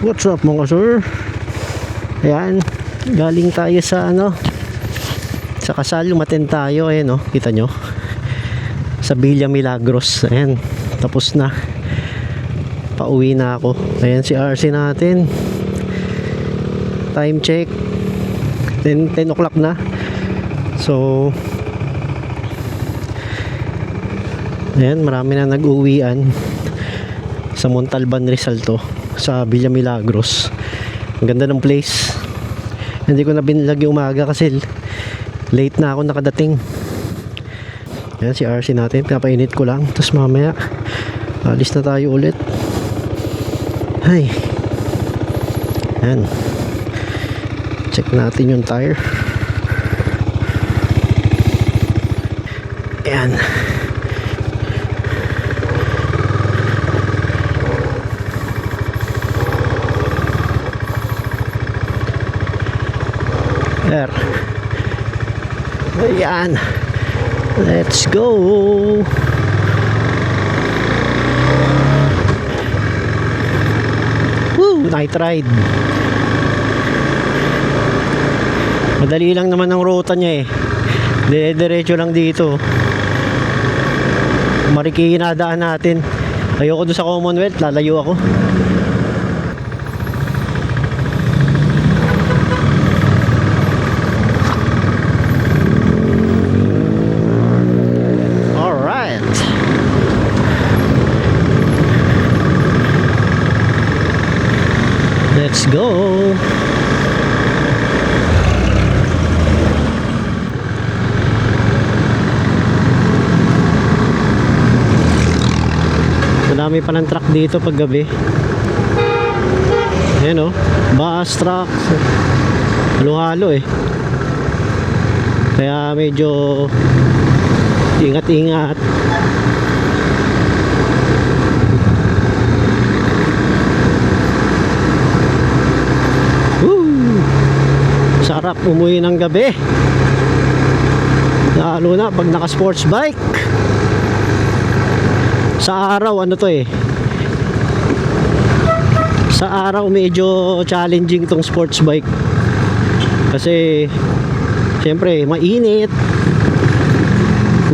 What's up mga sir? Ayan, galing tayo sa sa kasal, umattend tayo. Ayan kita nyo, sa Villa Milagros. Ayan, tapos na, pauwi na ako. Ayan si RC natin, time check 10 o'clock na. So ayan, marami na nag-uwian sa Montalban, Rizal to, sa Villa Milagros. Ang ganda ng place. Hindi ko na binilag yung umaga kasi late na ako nakadating. Ayan si RC natin, pinapainit ko lang, tapos mamaya alis na tayo ulit. Ay, ayan, check natin yung tire. Ayan, there. Ayan, let's go. Woo, night ride. Madali lang naman ang ruta niya dire-diretso lang dito. Marikina nadaan natin. Ayoko doon sa Commonwealth, lalayo ako. Let's go. Madami pa ng truck dito pag gabi. Ayan bus, truck, halo-halo kaya medyo ingat-ingat. Sarap umuwi ng gabi, lalo na pag naka sports bike. Sa araw sa araw medyo challenging tong sports bike kasi syempre mainit,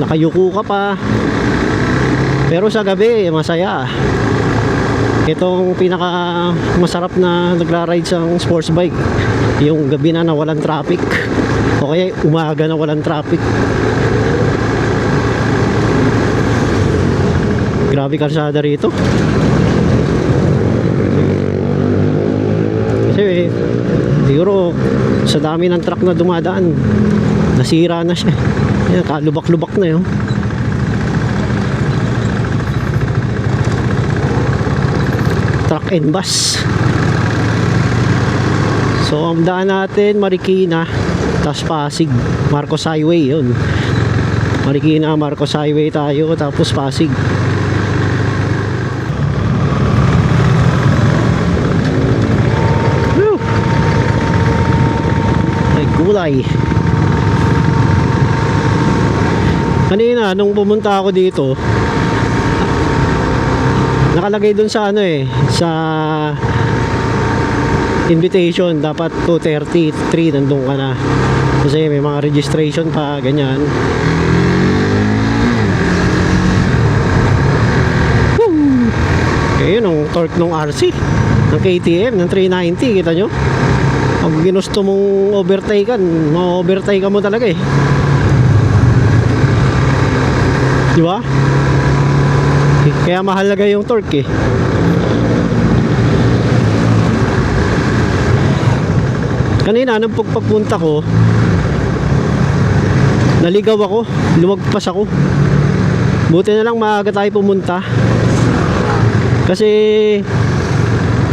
nakayuko ka pa. Pero sa gabi masaya. Itong pinaka masarap na nagra-ride sa sports bike, yung gabi na walang traffic, o kaya umaga na walang traffic. Grabe kalsada rito. Kasi siguro sa dami ng truck na dumadaan, nasira na siya. Ayan, kalubak-lubak na yun. Truck and bus. So ang daan natin Marikina, tapos Pasig, Marcos Highway yun. Marikina, Marcos Highway tayo, tapos Pasig. Woo! Ay gulay. Kanina nung pumunta ako dito, nakalagay dun sa sa invitation dapat 2:33 nandun ka na, kasi may mga registration pa ganyan. Yun ang torque ng RC ng KTM ng 390, kita nyo. Pag ginusto mong overtakean, ma-overtake mo talaga di ba? Kaya mahalaga yung torque Kanina nung pagpunta ko, naligaw ako, lumagpas ako. Buti na lang maaga tayo pumunta, kasi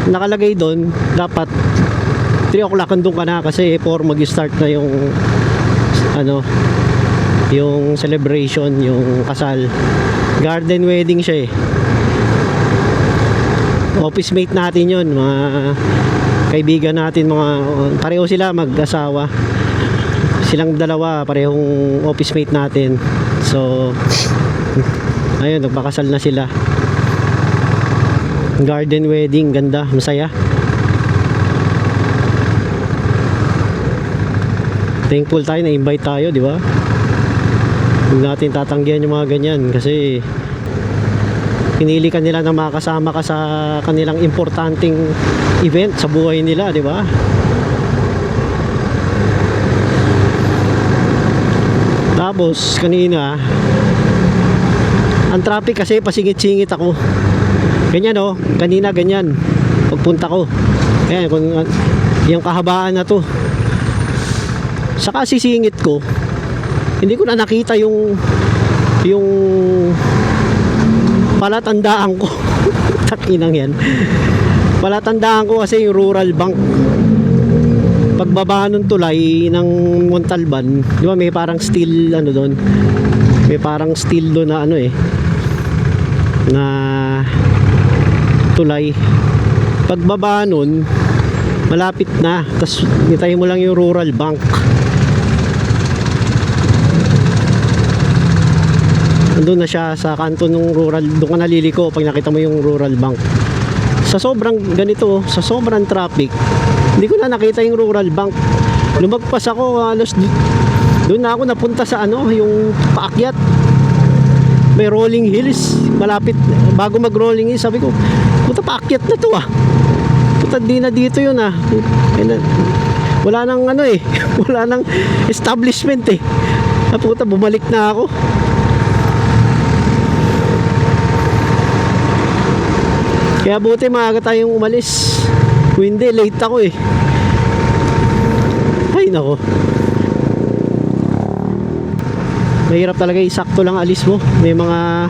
nakalagay doon dapat 3 o'clock andun ka na, kasi 4 mag-start na yung yung celebration, yung kasal. Garden wedding siya office mate natin yun, mga kaibigan natin, mga pareho sila mag-asawa, silang dalawa parehong office mate natin. So ayun, nagpakasal na sila. Garden wedding, ganda, masaya. Thankful tayo na invite tayo, di ba? Huwag natin tatanggihan yung mga ganyan kasi pinili ka nila na makasama ka sa kanilang importanteng event sa buhay nila, di ba? Tapos kanina ang traffic kasi pasingit-singit ako. Ganyan oh, kanina ganyan. Pagpunta ko. Ayan, kung yung kahabaan na to. Saka sisingit ko. Hindi ko na nakita yung palatandaan ko. Takinang yan. Palatandaan ko kasi yung Rural Bank. Pagbaba ng tulay ng Montalban, di ba may parang steel ano doon? May parang steel doon na ano na tulay. Pagbaba nun, malapit na. Tapos hintayin mo lang yung Rural Bank. Nandun na siya sa kanto ng rural. Doon ka naliliko pag nakita mo yung Rural Bank. Sa sobrang ganito, sa sobrang traffic, hindi ko na nakita yung Rural Bank. Lumagpas ako, halos doon na ako napunta sa ano, yung paakyat. May rolling hills, malapit. Bago mag rolling hills, sabi ko, puta paakyat na to ah. Puta di na dito yun ah. Wala nang ano wala nang establishment Puta bumalik na ako. Kaya buti maaga tayong umalis. Kung hindi, late ako Ay nako. Mahirap talaga isakto lang alis mo. May mga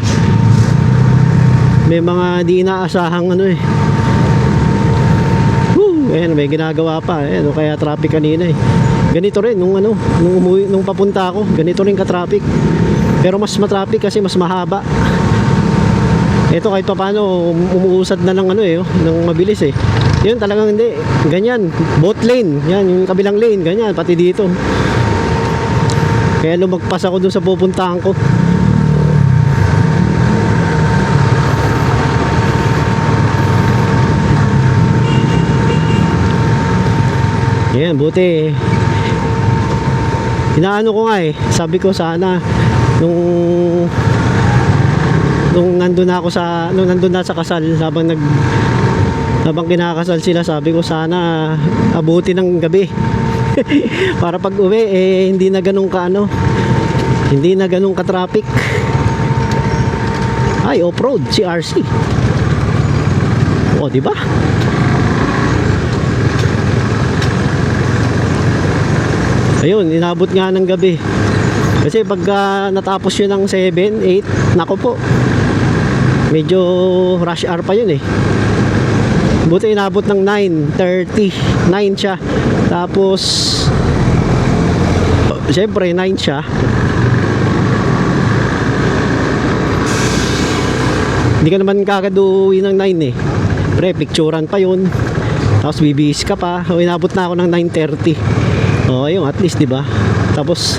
di inaasahang ano Ayan, may ginagawa pa kaya traffic kanina Ganito rin nung umuwi, nung papunta ako, ganito rin ka-traffic. Pero mas ma-traffic kasi mas mahaba. Ito kahit pa paano umuusad na ng ng mabilis Yun talagang hindi. Ganyan, both lane. Yan, yung kabilang lane, ganyan, pati dito. Kaya lumagpas ako dun sa pupuntahan ko. Yan, buti. Inaano ko nga sabi ko sana nung nandun na sa kasal habang kinakasal sila, sabi ko sana abuti ng gabi para pag uwi hindi na ganun ka traffic. Ay, off-road si RC. O, di ba? Ayun, inabot nga ng gabi. Kasi pagka natapos yun ng 7, 8, nako po. Medyo rush hour pa yun Buti inabot ng 9:30. 9 siya. Tapos syempre 9 siya. Hindi ka naman kakaduwi ng 9 Pre, picturean pa yun. Tapos bibihis ka pa. Inabot na ako ng 9:30. Ayun, at least 'di ba? Tapos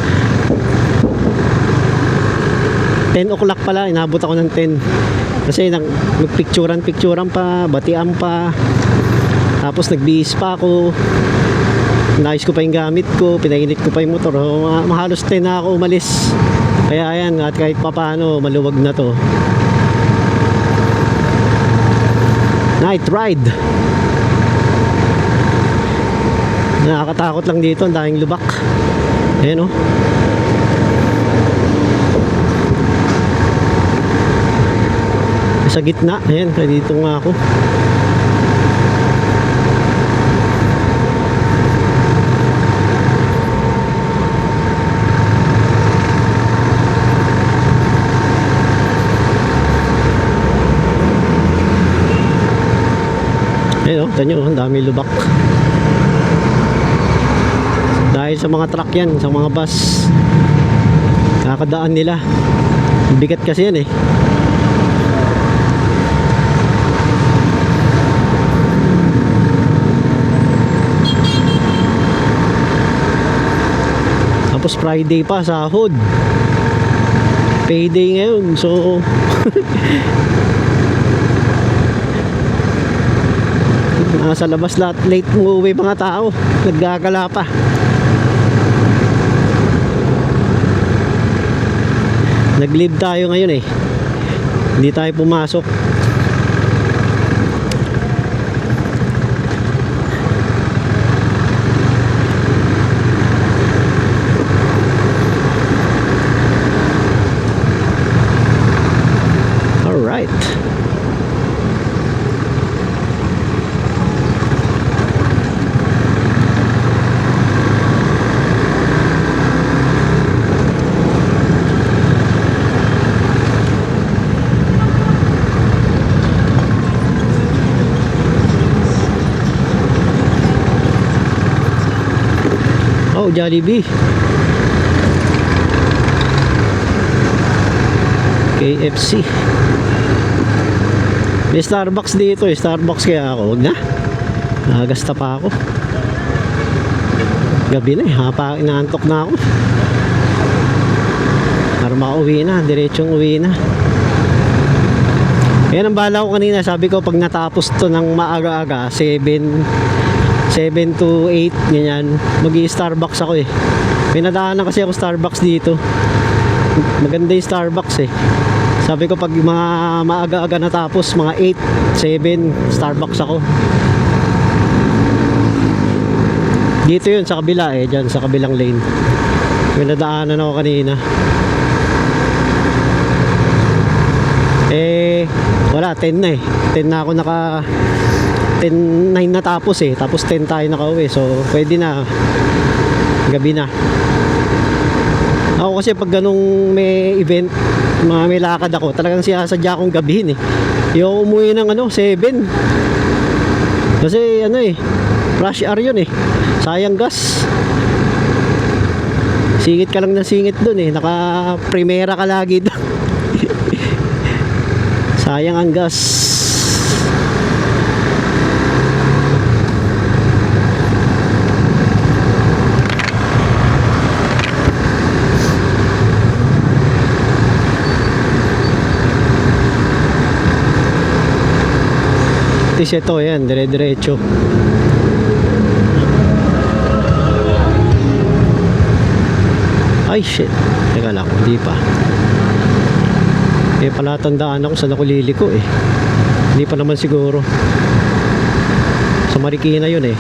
10 o'clock pala, inabot ako ng 10. Kasi nagpicturan pa, batian pa. Tapos nagbihis pa ako. Naayos ko pa yung gamit ko, pinainit ko pa yung motor. Mahalos 10 na ako umalis. Kaya ayan, at kahit pa paano, maluwag na to. Night ride. Nakakatakot lang dito, ang daming lubak. Ayan sa gitna, ayan, kaya dito nga ako. Ayan tanyo, ang dami lubak. Dahil sa mga truck yan, sa mga bus, kakadaan nila. Bigat kasi yan Tapos Friday pa, sahod. Payday ngayon. So nasa labas lahat, late umuwi mga tao, naggagala pa. Nag-leave tayo ngayon eh. Hindi tayo pumasok. Alright. Oh, Jollibee. KFC. May Starbucks dito eh. Starbucks kaya ako. Huwag na. Nagasta pa ako. Gabi na eh. Inaantok na ako. Para makauwi na. Diretsong uwi na. Yan ang bala ko kanina. Sabi ko pag natapos to ng maaga-aga, 7 to 8 ganyan, mag-i-Starbucks ako eh. May nadaanan kasi ako Starbucks dito. Maganda yung Starbucks eh. Sabi ko pag mga maaga-aga natapos, mga 8, 7, Starbucks ako. Dito yun sa kabila eh, dyan sa kabilang lane. May nadaanan ako kanina. Wala, 10 na eh. 10 na ako 10, 9 natapos eh. Tapos 10 tayo nakauwi. So, pwede na. Gabi na. Ako kasi pag ganung may event, may lakad ako, talagang sinasadya akong gabihin eh. Yung umuwi ng 7. Kasi rush hour yun eh. Sayang gas. Singit ka lang ng singit dun eh. Naka-primera ka lagi dun. Sayang ang gas. Ito yan, dire-diretso. Ay shit, teka lang, hindi pa. Pala tandaan ako saan ako liliko eh. Hindi pa naman siguro. Sa Marikina yun eh.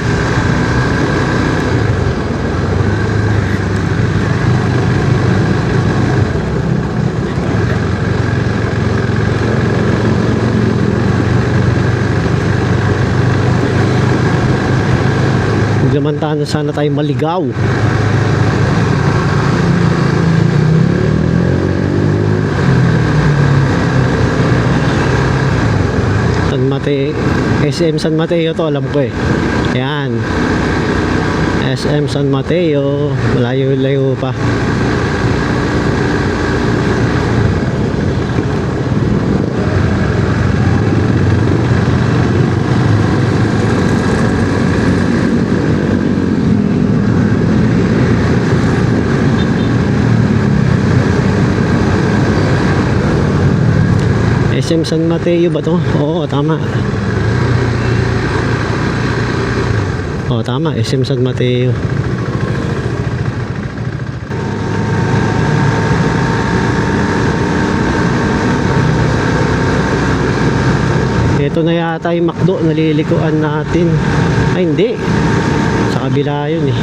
Maglamantahan na sana tayo maligaw. SM San Mateo to, alam ko eh. Yan, SM San Mateo. Malayo-layo pa. SM San Mateo ba to? Oo, tama. Oo, tama. SM San Mateo. Ito na yata yung McDo nalilikuan natin. Ay, hindi. Sa kabila yun eh.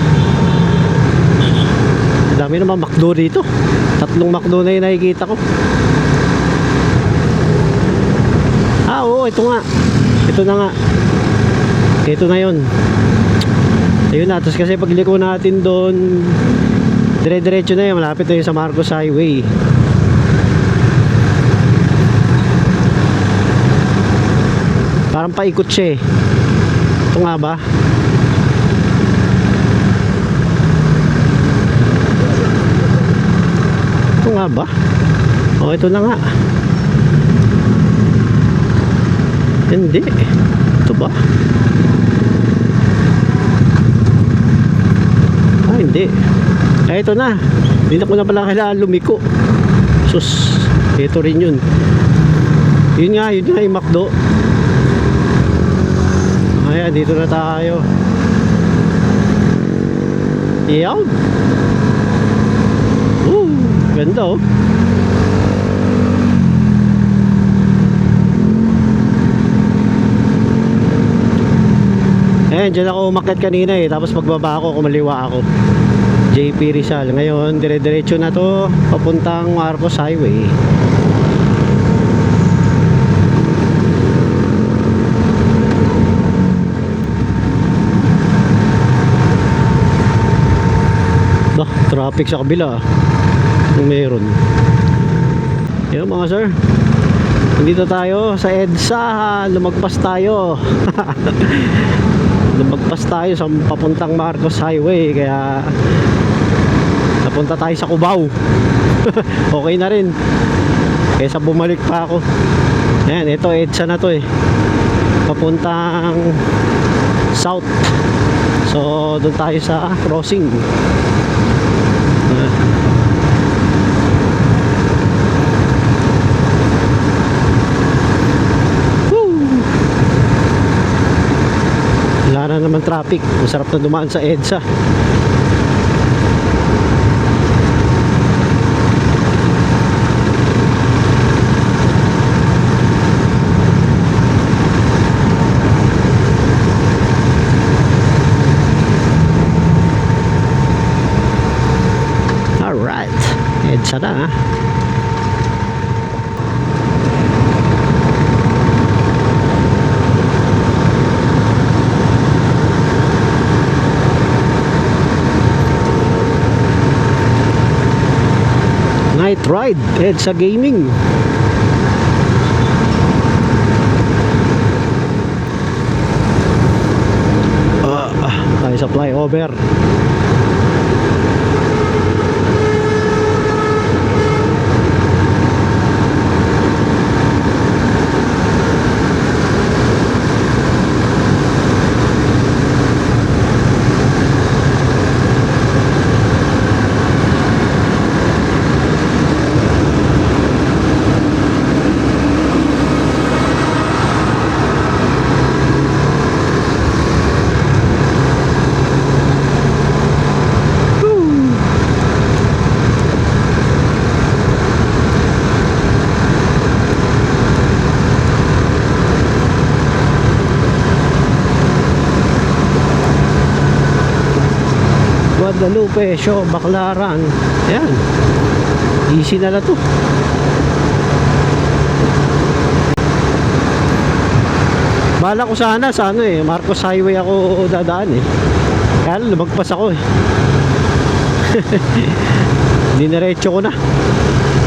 Dami naman McDo dito. 3 McDo na yung nakikita ko. Oo, ito nga. Ito na nga. Ito na yun. Ayun na. Tapos kasi pagliko natin doon, dire-diretso na yun. Malapit na yun sa Marcos Highway. Parang paikot siya eh. Ito nga ba? Ito nga ba? O, ito na nga. Hindi. Ito ba? Ah, hindi. Eh, ito na. Hindi na ko na pala kailangan lumiko. Sus. Ito rin yun. Yun nga yung McDo. Ayan, dito na tayo. Yaw. Ganda oh. Ayan, dyan ako umakyat kanina eh. Tapos pagbaba ako, kumaliwa ako. JP Rizal. Ngayon, dire-diretso na to papuntang Marcos Highway. Bah, traffic sa kabila. Yung meron. Yan mga sir. Dito tayo sa EDSA. Lumagpas tayo. Lumagpas tayo sa papuntang Marcos Highway. Kaya napunta tayo sa Cubao. Okay na rin. Kaysa bumalik pa ako. Ayan, ito EDSA na to eh. Papuntang South. So doon tayo sa crossing. Wala na naman traffic. Masarap na dumaan sa EDSA. Alright, EDSA na ha. Night ride, EDSA Gaming. Tayo sa flyover. Guadalupe, Show, Baclaran. Ayan. Easy na lang to. Bala ko sana sa ano eh, Marcos Highway ako dadaan eh. Kaya lumagpas ako eh. Diniretso ko na.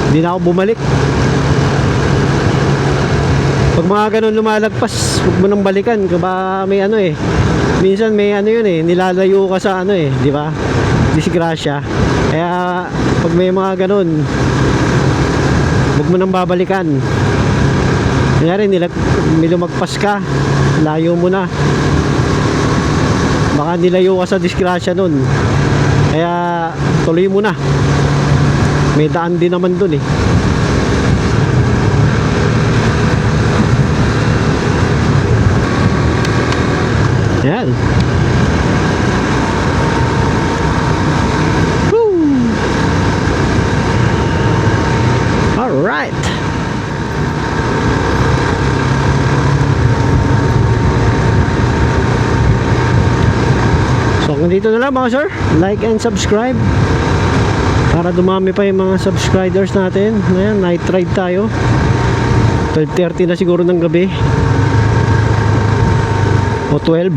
Hindi na ako bumalik. Pag mga ganun lumalagpas, huwag mo nang balikan. Kaba may ano eh. Minsan may ano yun eh, nilalayo ka sa ano eh, di ba? Disgrasya. Kaya pag may mga ganun, huwag mo nang babalikan. Kaya rin, may lumagpas ka, layo mo na. Baka nilayo ka sa disgrasya nun. Kaya tuloy mo na. May daan din naman dun eh. Yan. Alright. So hanggang dito na lang mga sir. Like and subscribe para dumami pa yung mga subscribers natin. Ayan, night ride tayo. 12:30 na siguro ng gabi o 12,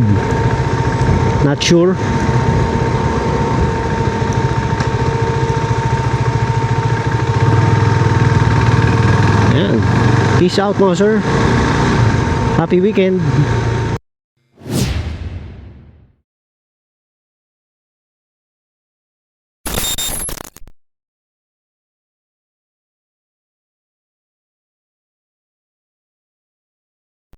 not sure. Ayan. Peace out mga sir. Happy weekend.